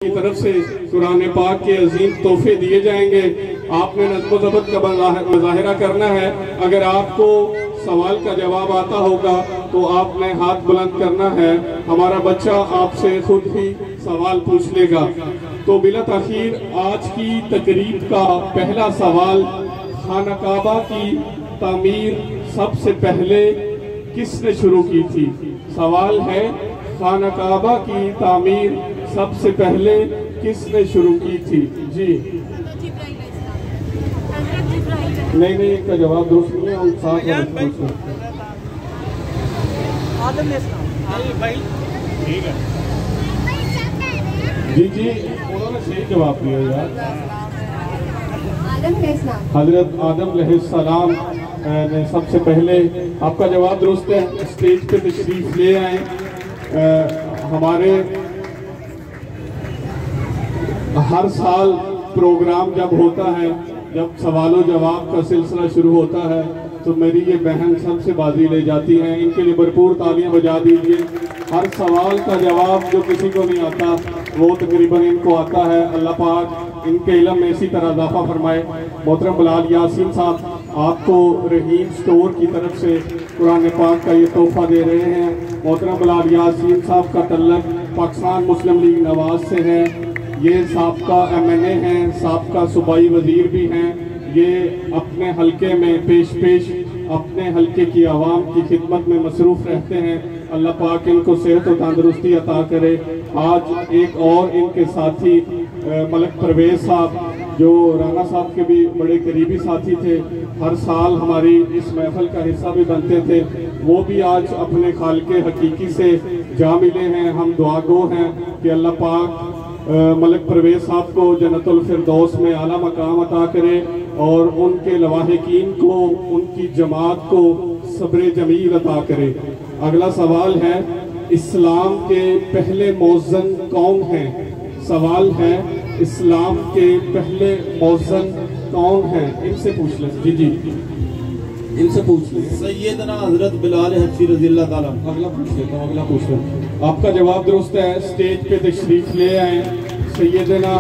की तरफ से कुरान पाक के अजीम तोहफे दिए जाएंगे। आपने नज़्म ज़ब्त का मुज़ाहिरा करना है। अगर आपको सवाल का जवाब आता होगा तो आपने हाथ बुलंद करना है। हमारा बच्चा आपसे खुद ही सवाल पूछ लेगा। तो बिला ताखीर आज की तकरीब का पहला सवाल, खाना काबा की तामीर सबसे पहले किसने शुरू की थी? सवाल है, खाना काबा की तामीर सबसे पहले किसने शुरू की थी? जी नहीं, इसका जवाब दुरुस्त नहीं है। उन साथ जी उन्होंने सही जवाब दिया यार। हजरत आदम अलैहिस्सलाम ने सबसे पहले, आपका जवाब दुरुस्त है। स्टेज पे तशरीफ ले आए। हमारे हर साल प्रोग्राम जब होता है, जब सवालों जवाब का सिलसिला शुरू होता है, तो मेरी ये बहन सबसे बाजी ले जाती हैं। इनके लिए भरपूर तालियां बजा दीजिए। हर सवाल का जवाब जो किसी को नहीं आता वो तकरीबन इनको आता है। अल्लाह पाक इनके इल्म में इसी तरह इजाफा फरमाए। मोहतरम बिलाल यासीन साहब आपको रहीम स्टोर की तरफ से कुरान पाक का ये तोहफा दे रहे हैं। मोहतरम बिलाल यासीन साहब का तल्लक पाकिस्तान मुस्लिम लीग नवाज से है। ये साबका MNA हैं, साबका सूबाई वजीर भी हैं। ये अपने हलके में पेश अपने हलके की आवाम की खिदमत में मसरूफ़ रहते हैं। अल्लाह पाक इनको सेहत और तंदुरुस्ती अता करे। आज एक और इनके साथी मलक परवेज साहब, जो राना साहब के भी बड़े करीबी साथी थे, हर साल हमारी इस महफिल का हिस्सा भी बनते थे, वो भी आज अपने खालिके हकीकी से जा मिले हैं। हम दुआगो हैं कि अल्लाह पाक मलक परवेज साहब को जन्नतुल फिरदौस में आला मकाम अता करे और उनके लवाहिकीन को, उनकी जमात को सब्र जमील अता करे। अगला सवाल है, इस्लाम के पहले मौज़न कौन हैं? सवाल है, इस्लाम के पहले मौज़न कौन हैं? इनसे पूछ लें। जी इनसे पूछ लें। सैयदना हजरत बिलाल हबशी रज़ियल्लाहु ताला। अगला पूछ लेता हूँ, अगला पूछ लें। आपका जवाब दुरुस्त है। स्टेज पे तशरीफ ले आए सैयदना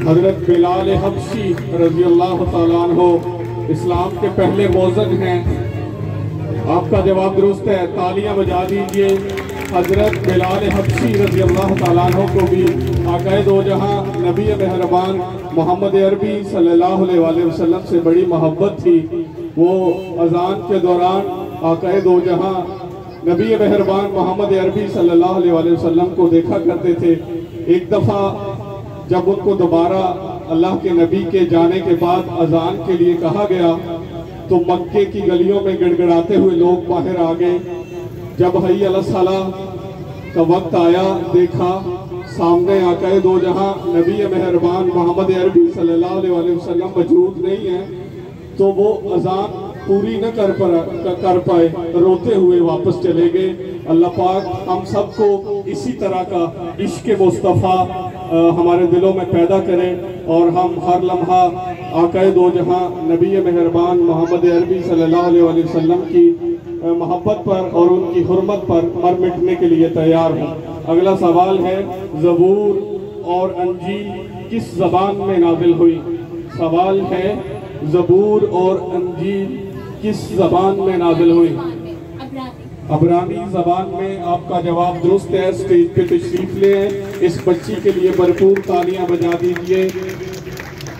हजरत बिलाल हबशी रज़ियल्लाहु ताला अन्हु इस्लाम के पहले मौज़न हैं। आपका जवाब दुरुस्त है। तालियां बजा दीजिए। हजरत बिलाल हबशी रज़ियल्लाहु ताला अन्हु को भी आकाए दो जहां नबी मेहरबान मोहम्मद अरबी सल्लल्लाहु अलैहि वसल्लम से बड़ी मोहब्बत थी। वो अजान के दौरान आकाए दो जहां नबी मेहरबान मोहम्मद अरबी सल्लल्लाहु अलैहि वसल्लम को देखा करते थे। एक दफ़ा जब उनको दोबारा अल्लाह के नबी के जाने के बाद अजान के लिए कहा गया तो मक्के की गलियों में गिड़गिड़ाते हुए लोग बाहर आ गए। जब हई अला सलाह का वक्त आया, देखा सामने आकाए दो जहां नबी मेहरबान मोहम्मद अरबी सल्लल्लाहु अलैहि वसल्लम मौजूद नहीं है, तो वो अजान पूरी न कर पाए, रोते हुए वापस चले गए। अल्लाह पाक हम सबको इसी तरह का इश्क मुस्तफ़ा हमारे दिलों में पैदा करें और हम हर लम्हा आकाए दो जहां नबी मेहरबान मोहम्मद अरबी सल्लल्लाहु अलैहि वसल्लम की मोहब्बत पर और उनकी हुर्मत पर मर मिटने के लिए तैयार हों। अगला सवाल है, ज़बूर और अंजील किस ज़बान में नाज़िल हुई? सवाल है, ज़बूर और अंजील किस ज़बान में नाज़िल हुई? अबरानी ज़बान में। आपका जवाब दुरुस्त है। स्टेज पे तशरीफ ले आए। इस बच्ची के लिए भरपूर तालियां बजा दीजिए।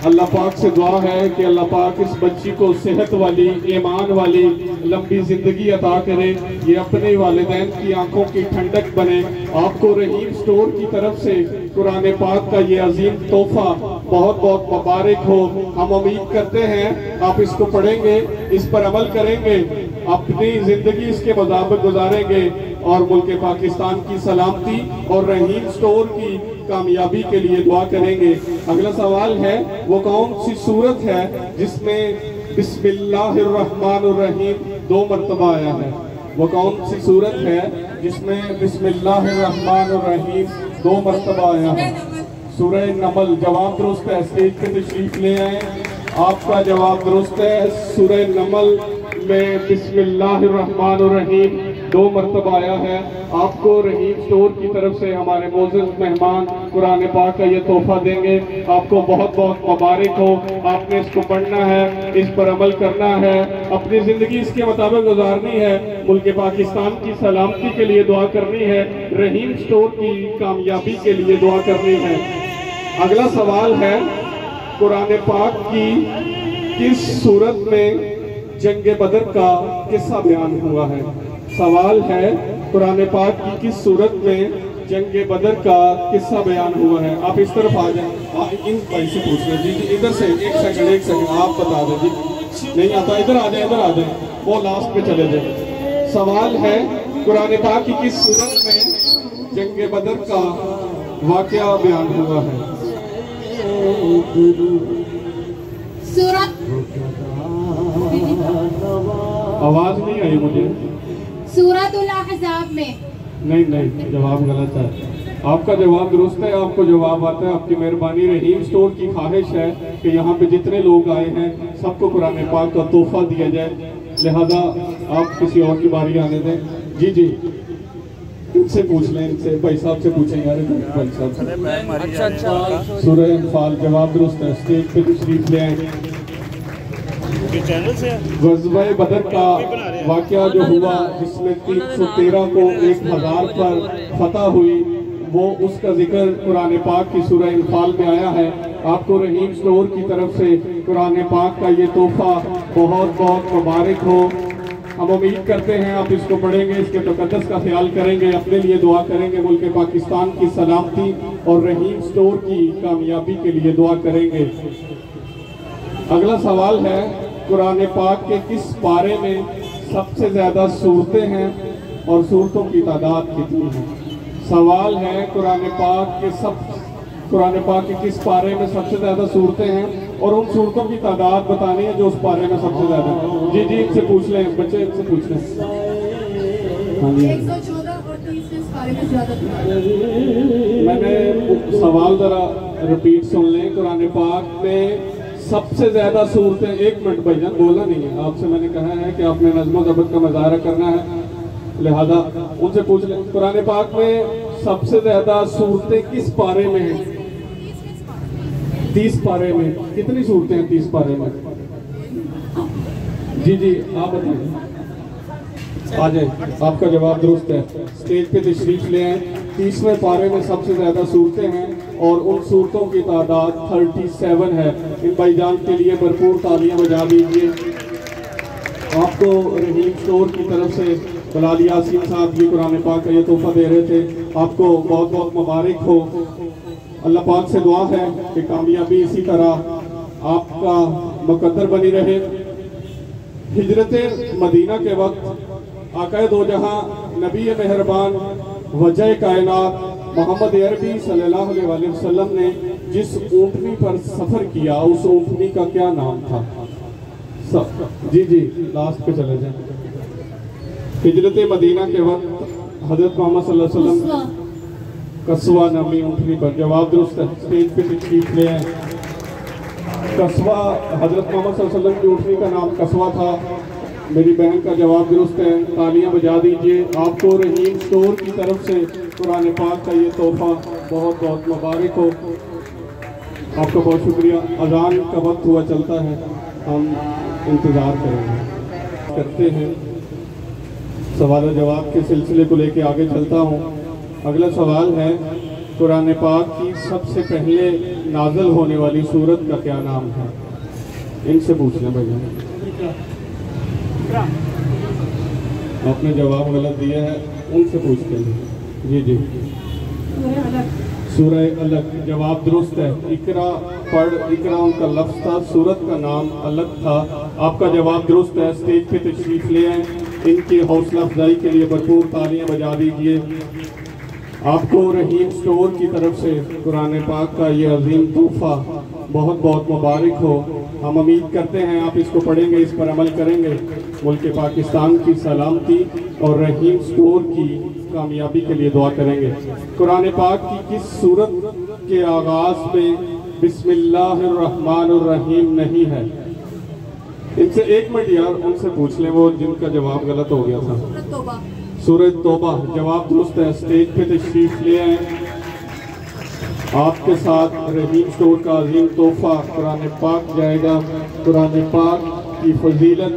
अल्लाह पाक से दुआ है कि अल्लाह पाक इस बच्ची को सेहत वाली, ईमान वाली लंबी जिंदगी अता करे। ये अपने वालिदैन की आंखों की ठंडक बने। आपको रहीम स्टोर की तरफ से कुरान पाक का ये अजीम तोहफा बहुत बहुत मुबारक हो। हम उम्मीद करते हैं आप इसको पढ़ेंगे, इस पर अमल करेंगे, अपनी जिंदगी इसके मुताबिक गुजारेंगे और मुल्क पाकिस्तान की सलामती और रहीम स्टोर की कामयाबी के लिए दुआ करेंगे। अगला सवाल है, वो कौन सी सूरत है जिसमें बिस्मिल्लाहिर्रहमानिर्रहीम 2 मरतबा आया है? वो कौन सी सूरत है जिसमें बिस्मिल्लाहिर्रहमानिर्रहीम 2 मरतबा आया है? सूरह नमल। जवाब दुरुस्त है। स्टेज पे तशरीफ ले आए। आपका जवाब दुरुस्त है। सूरह नमल में बिस्मिल्लाहिर्रहमानिर्रहीम 2 मरतबा आया है। आपको रहीम स्टोर की तरफ से हमारे मोअज़्ज़ज़ मेहमान कुरान पाक का ये तोहफा देंगे। आपको बहुत बहुत मुबारक हो। आपने इसको पढ़ना है, इस पर अमल करना है, अपनी ज़िंदगी इसके मुताबिक गुजारनी है, मुल्क पाकिस्तान की सलामती के लिए दुआ करनी है, रहीम स्टोर की कामयाबी के लिए दुआ करनी है। अगला सवाल है, कुरान पाक की किस सूरत में जंग बदर का किस्सा बयान हुआ है? सवाल है, कुरान पाक की किस सूरत में जंग बदर का किस्सा बयान हुआ है? आप इस तरफ आ जाए, इन भाई से पूछ लें। जी जी इधर से एक सेकंड आप बता दें जी। नहीं आता, इधर आ जाए, वो लास्ट पे चले जाए। सवाल है, कुरान पाक की किस सूरत में जंग बदर का वाकया बयान हुआ है? सूरत आवाज नहीं आई मुझे। सूरतुल अहज़ाब में। नहीं, जवाब गलत है। आपका जवाब दुरुस्त है, आपको जवाब आता है। आपकी मेहरबानी। रहीम स्टोर की ख्वाहिश है कि यहाँ पे जितने लोग आए हैं सबको कुरान पाक का तोहफा दिया जाए, लिहाजा आप किसी और की बारी आने दें। जी इनसे पूछ लें, इनसे भाई साहब से पूछेंगे। भाई साहब से। अच्छा। सूरह अनफाल, जवाब दुरुस्त है। स्टेज पे तशरीफ ले आए। ग़ज़वा बदर का वाक़या जो हुआ, जिसमें 313 को 1000 पर फतह हुई, वो उसका जिक्र कुरान पाक की सूरह अनफाल में आया है। आपको रहीम स्टोर की तरफ से कुरान पाक का ये तोहफा बहुत बहुत मुबारक हो। हम उम्मीद करते हैं आप इसको पढ़ेंगे, इसके तक़द्दुस का ख्याल करेंगे, अपने लिए दुआ करेंगे, मुल्क पाकिस्तान की सलामती और रहीम स्टोर की कामयाबी के लिए दुआ करेंगे। अगला सवाल है, कुरान पाक के किस पारे में सबसे ज़्यादा सूरतें हैं और सूरतों की तादाद कितनी है? सवाल है, कुरान पाक के किस पारे में सबसे ज़्यादा सूरतें हैं और उन सूरतों की तादाद बतानी है जो उस पारे में सबसे ज़्यादा है। जी इनसे पूछ लें, बच्चे इनसे पूछ लें। हाँ जी, 114 और 30 इस पारे में ज़्यादा। मैंने सवाल ज़रा रिपीट सुन लें। कुरान पाक में सबसे ज्यादा सूरतें, 1 मिनट भाईजान बोला नहीं है, आपसे मैंने कहा है कि आपने नज़्म ज़ब्त का मुज़ाहरा करना है, लिहाजा उनसे पूछ लें। कुरान पाक में सबसे ज्यादा सूरतें किस पारे में हैं? 30 पारे में। कितनी सूरतें हैं 30 पारे में? जी आप बताइए, आ जाए। आपका जवाब दुरुस्त है। स्टेज पे तशरीफ ले आए। 30वें पारे में सबसे ज्यादा सूरतें हैं और उन सूरतों की तादाद 37 है। इन भाईजान के लिए भरपूर तालियां बजा दीजिए। आपको रहीम स्टोर की तरफ से बलाल यासीन साहब भी कुरान पाक का ये तोहफा दे रहे थे। आपको बहुत बहुत मुबारक हो। अल्लाह पाक से दुआ है कि कामयाबी इसी तरह आपका मुकद्दर बनी रहे। हिजरत मदीना के वक्त आक़ाए दो जहां नबी मेहरबान वजह कायनात मोहम्मद अरबी सल्लल्लाहु अलैहि वसल्लम ने जिस ऊँटनी पर सफ़र किया, उस ऊँटनी का क्या नाम था? जी लास्ट पे चले जाए। हिजरत मदीना के वक्त हजरत मोहम्मद सल्लल्लाहु अलैहि वसल्लम कस्वा नामी ऊँटनी पर। जवाब दुरुस्त है। स्टेज पे तशरीफ ले आए। कस्वा, हजरत मोहम्मद सल्लल्लाहु अलैहि वसल्लम की ऊँटनी का नाम कस्वा था। मेरी बहन का जवाब दुरुस्त है। तालियां बजा दीजिए। आपको रहीम स्टोर की तरफ से कुरान पाक का ये तोहफा बहुत बहुत मुबारक हो। आपका बहुत शुक्रिया। अजान का वक्त हुआ चलता है, हम इंतज़ार करते हैं। सवाल जवाब के सिलसिले को लेके आगे चलता हूँ। अगला सवाल है, कुरान पाक की सबसे पहले नाज़िल होने वाली सूरत का क्या नाम है? इनसे पूछ लें भैया। आपने जवाब गलत दिया है, उनसे पूछते हैं। जी सूरह अलग। जवाब दुरुस्त है। इकरा उनका लफ्ज़ था, सूरत का नाम अलग था। आपका जवाब दुरुस्त है। स्टेज पे तशरीफ ले आए। इनकी हौसला अफजाई के लिए भरपूर तालियां बजा दीजिए। आपको रहीम स्टोर की तरफ से कुरान पाक का ये अजीम तोहफा बहुत बहुत मुबारक हो। हम उम्मीद करते हैं आप इसको पढ़ेंगे, इस पर अमल करेंगे, मुल्क पाकिस्तान की सलामती और रहीम स्टोर की कामयाबी के लिए दुआ करेंगे। कुरान पाक की किस सूरत के आगाज़ में बिस्मिल्लाहिर्रहमानिर्रहीम नहीं है? इनसे 1 मिनट यार, उनसे पूछ लें, वो जिनका जवाब गलत हो गया था। सूरह तौबा जवाब दुरुस्त है। स्टेज पे तशरीफ ले आए। आपके साथ रहीम स्टोर का अजीम तोहफा कुरान पाक जाएगा। कुरान पाक की फजीलत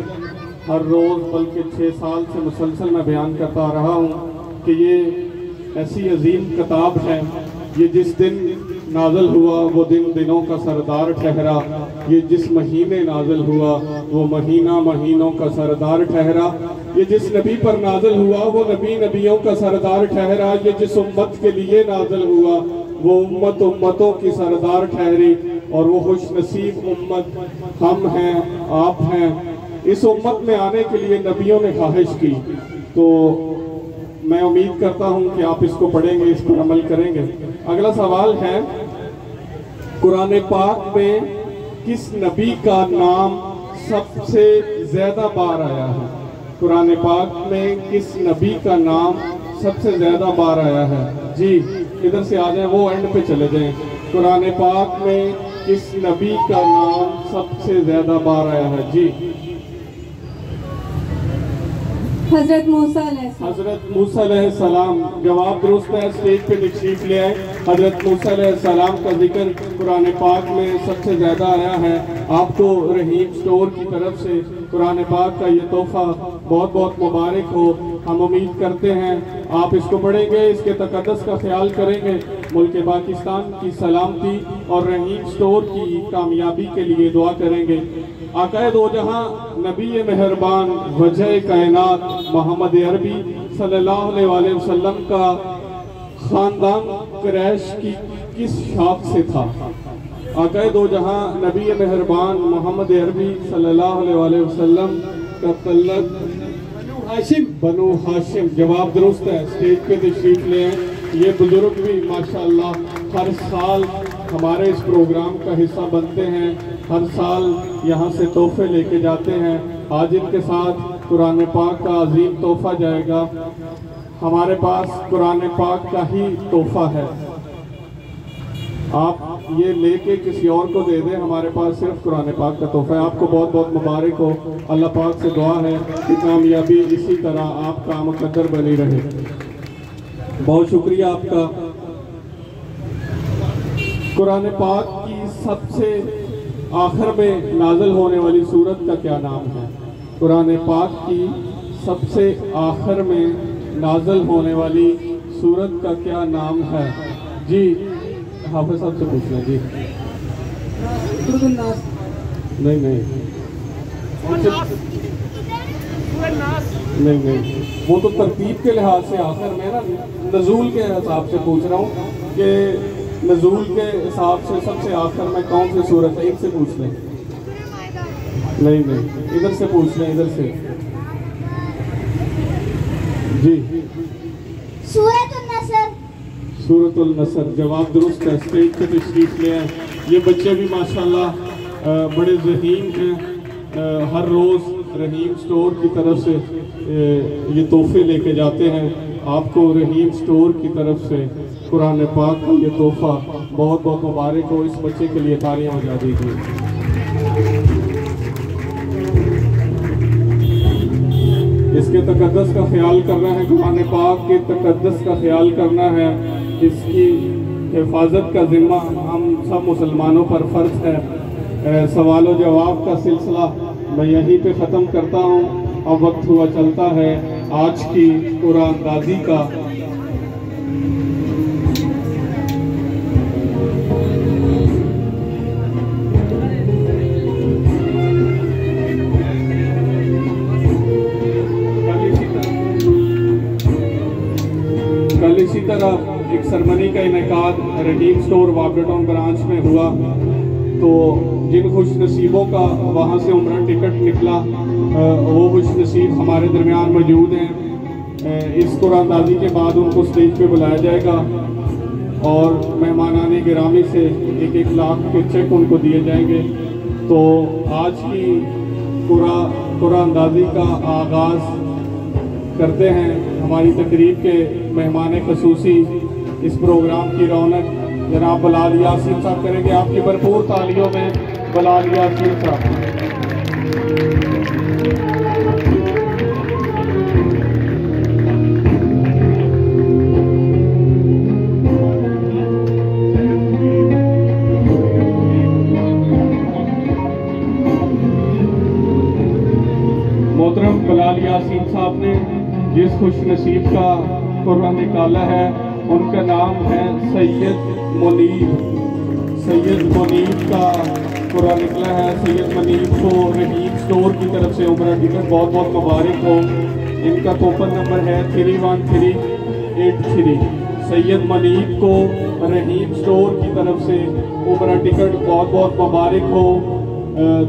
हर रोज़ बल्कि 6 साल से मुसलसल मैं बयान करता आ रहा हूँ कि ये ऐसी अजीम किताब है। ये जिस दिन नाजल हुआ वो दिन दिनों का सरदार ठहरा। ये जिस महीने नाजल हुआ वो महीना महीनों का सरदार ठहरा। ये जिस नबी पर नाजल हुआ वो नबी नबियों का सरदार ठहरा। ये जिस उम्मत के लिए नाजल हुआ वो उम्मत उम्मतों की सरदार ठहरी। और वो खुश नसीब उम्मत हम हैं, आप हैं। इस उम्मत में आने के लिए नबियों ने ख्वाहिश की। तो मैं उम्मीद करता हूं कि आप इसको पढ़ेंगे, इस पर अमल करेंगे। अगला सवाल है, कुरान पाक में किस नबी का नाम सबसे ज्यादा बार आया है? कुरान पाक में किस नबी का नाम सबसे ज्यादा बार आया है? जी इधर से आ जाए, वो एंड पे चले जाएं। कुरान पाक में किस नबी का नाम सबसे ज्यादा बार आया है? जी हजरत मूसा हजरत मूसा अलैहिस्सलाम। जवाब दुरुस्त है। स्टेज पे तशरीफ ले आए। हजरत मूसा अलैहिस्सलाम का जिक्र कुरान पाक में सबसे ज़्यादा आया है। आपको रहीम स्टोर की तरफ से कुरान पाक का ये तोहफा बहुत बहुत मुबारक हो। हम उम्मीद करते हैं आप इसको पढ़ेंगे, इसके तकद्दुस का ख्याल करेंगे, मुल्क पाकिस्तान की सलामती और रहीम स्टोर की कामयाबी के लिए दुआ करेंगे। आकाए दो जहां नबी मेहरबान वजह कायनात मोहम्मद अरबी सल्लल्लाहु अलैहि वसल्लम का खानदान कुरैश की किस शाख से था? आकाए दो जहां नबी मेहरबान मोहम्मद अरबी सल्लल्लाहु अलैहि वसल्लम का तल्लक बनु हाशिम। जवाब दुरुस्त है। स्टेज पे तशरीफ ले आए। ये बुजुर्ग भी माशाअल्लाह हर साल हमारे इस प्रोग्राम का हिस्सा बनते हैं, हर साल यहाँ से तोहफे लेके जाते हैं। आज इनके साथ कुरान पाक का अजीम तोहफा जाएगा। हमारे पास कुरान पाक का ही तोहफा है, आप ये लेके किसी और को दे दें। हमारे पास सिर्फ कुरान पाक का तोहफा है। आपको बहुत बहुत मुबारक हो। अल्लाह पाक से दुआ है कि कामयाबी इसी तरह आपका मुकद्दर बनी रहे। बहुत शुक्रिया आपका। कुरान पाक की सबसे आखिर में नाज़िल होने वाली सूरत का क्या नाम है? कुरान पाक की सबसे आखिर में नाज़िल होने वाली सूरत का क्या नाम है? जी हाफिज साहब से पूछ लें। जी नहीं नहीं, वो तो तरतीब के लिहाज से आखिर में ना, नज़ूल के हिसाब से पूछ रहा हूँ कि नज़ूल के हिसाब से सबसे आखिर में कौन सी सूरत है? इनसे पूछ लें। नहीं, इधर से पूछ लें, इधर से। जी सूरतुल नसर। जवाब दुरुस्त है। स्टेज पे तशरीफ ले आए। ये बच्चे भी माशाल्लाह बड़े ज़हीन हैं। हर रोज़ रहीम स्टोर की तरफ से ये तोहफे लेके जाते हैं। आपको रहीम स्टोर की तरफ से कुरान पाक का ये तोहफा बहुत बहुत मुबारक हो। इस बच्चे के लिए तालियां बजा दीजिए। इसके तकद्दुस का ख्याल करना है, कुरान पाक के तकद्दुस का ख्याल करना है, इसकी हिफाजत का जिम्मा हम सब मुसलमानों पर फ़र्ज है। सवाल जवाब का सिलसिला मैं यहीं पे ख़त्म करता हूँ। अब वक्त हुआ चलता है आज की कुरानदाजी का। कल इसी तरह एक सरमनी का इनेकाद रहीम स्टोर वापडा टाउन ब्रांच में हुआ। तो जिन खुश नसीबों का वहाँ से उम्रा टिकट निकला वो खुश नसीब हमारे दरमियान मौजूद हैं। इस कुरानदाजी के बाद उनको स्टेज पे बुलाया जाएगा और मेहमानाने गिरामी से 1-1 लाख के चेक उनको दिए जाएंगे। तो आज की कुरानदाजी का आगाज़ करते हैं। हमारी तकरीब के मेहमान खसूसी इस प्रोग्राम की रौनक जनाब बलाल यासीन साहब करेंगे। आपकी भरपूर तालियों में बलाल यासीन साहब। जिस खुश नसीब का कुर्रा निकाला है उनका नाम है सैयद मुनीब। सैयद मुनीब का कुर्रा निकला है। सैयद मुनीब को रहीम स्टोर की तरफ से उम्रा टिकट बहुत बहुत मुबारक हो। इनका कूपन नंबर है 31383। सैयद मुनीब को रहीम स्टोर की तरफ से उम्रा टिकट बहुत बहुत मुबारक हो।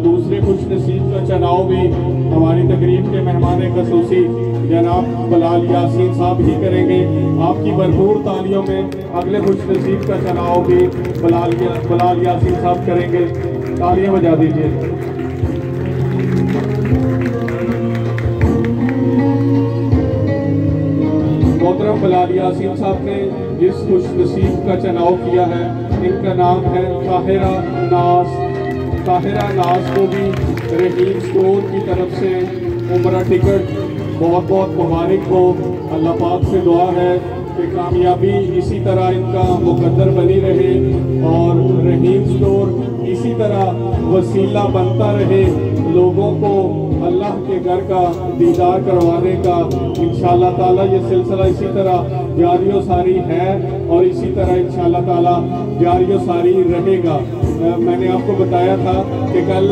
दूसरे खुश नसीब का चुनाव भी हमारी तकरीब के मेहमान खसूसी जनाब बिलाल यासीन साहब ही करेंगे। आपकी भरपूर तालियों में अगले खुश नसीब का चुनाव भी बिलाल यासीन साहब करेंगे। तालियां बजा दीजिए। मोहतरम बिलाल यासीन साहब ने जिस खुश नसीब का चुनाव किया है इनका नाम है ताहिरा नाज। ताहिरा नाज को भी रहीम स्टोर की तरफ से उम्रा टिकट बहुत बहुत मुबारक हो। अल्लाह पाक से दुआ है कि कामयाबी इसी तरह इनका मुकद्दर बनी रहे और रहीम स्टोर इसी तरह वसीला बनता रहे लोगों को अल्लाह के घर का दीदार करवाने का। इंशाअल्लाह ताला ये सिलसिला इसी तरह जारी सारी है और इसी तरह इंशाअल्लाह ताला जारी सारी रहेगा। मैंने आपको बताया था कि कल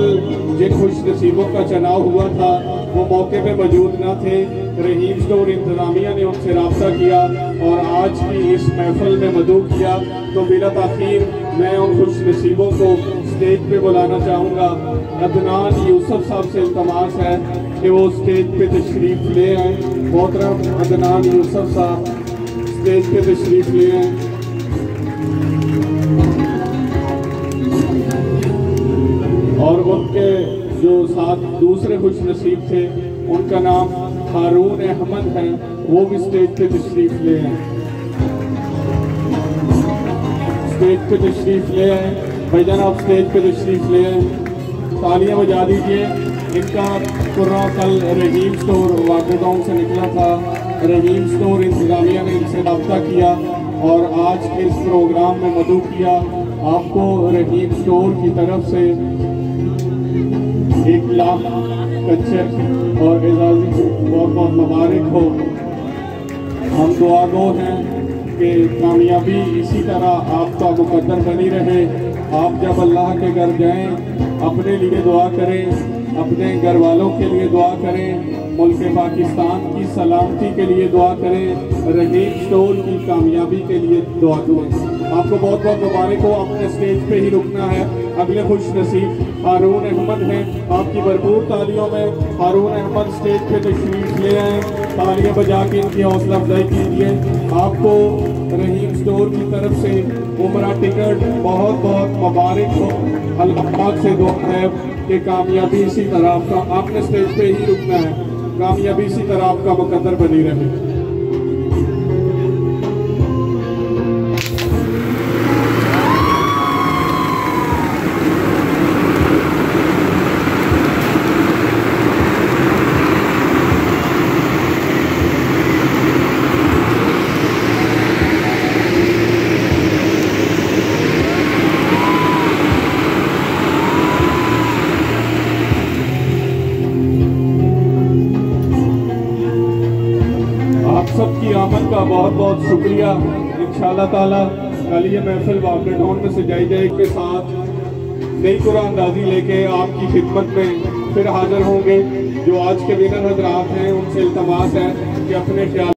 जिन खुश नसीबों का चुनाव हुआ था वो मौके पे मौजूद न थे। रहीम स्टोर इंतजामिया ने उनसे रब्ता किया और आज की इस महफिल में मदऊ किया। तो बिला ताखीर मैं उन खुश नसीबों को स्टेज पे बुलाना चाहूँगा। अदनान यूसुफ साहब से इल्तमास है कि वो स्टेज पे तशरीफ ले आए। मोहतरम अदनान यूसुफ साहब स्टेज पे तशरीफ ले आए। और उनके जो साथ दूसरे खुश नसीब थे उनका नाम हारून अहमद है, वो भी स्टेज पे तशरीफ ले आए। स्टेज पे तशरीफ ले आए भाईजान, आप स्टेज पे तशरीफ ले आए। तालियां बजा दीजिए। इनका कुर्रा कल रहीम स्टोर वाटरटाउन से निकला था। रहीम स्टोर इंतजामिया ने इनसे रब्ता किया और आज के इस प्रोग्राम में मदऊ किया। आपको रहीम स्टोर की तरफ से 1 लाख का चेक और एजाज़ी बहुत बहुत मुबारक हो। हम दुआ गो हैं कि कामयाबी इसी तरह आपका मुकद्दर बनी रहे। आप जब अल्लाह के घर जाएं अपने लिए दुआ करें, अपने घर वालों के लिए दुआ करें, मुल्क पाकिस्तान की सलामती के लिए दुआ करें, रहीम स्टोर की कामयाबी के लिए दुआ करें। आपको बहुत बहुत मुबारक हो। अपने स्टेज पे ही रुकना है। अगले खुश नसीब हारून अहमद हैं। आपकी भरपूर तालियों में हारून अहमद स्टेज पे तशरीफ ले आए। तालियां बजा के इनकी हौसला अफजाई कीजिए। आपको रहीम स्टोर की तरफ से उम्रा टिकट बहुत बहुत मुबारक हो। अल्लाह पाक से दुआ है कि कामयाबी इसी तरह आपने स्टेज पे ही रुकना है। कामयाबी इसी तरह आपका मुकद्दर बनी रहे। सबकी आमद का बहुत बहुत शुक्रिया। इंशाअल्लाह ताला कल ये महफिल वाटरटाउन में सजाई जाए के साथ नई कुरान अंदाजी लेके आपकी खिदमत में फिर हाजिर होंगे। जो आज के विनर हजरात हैं उनसे इल्तमास है कि अपने ख्याल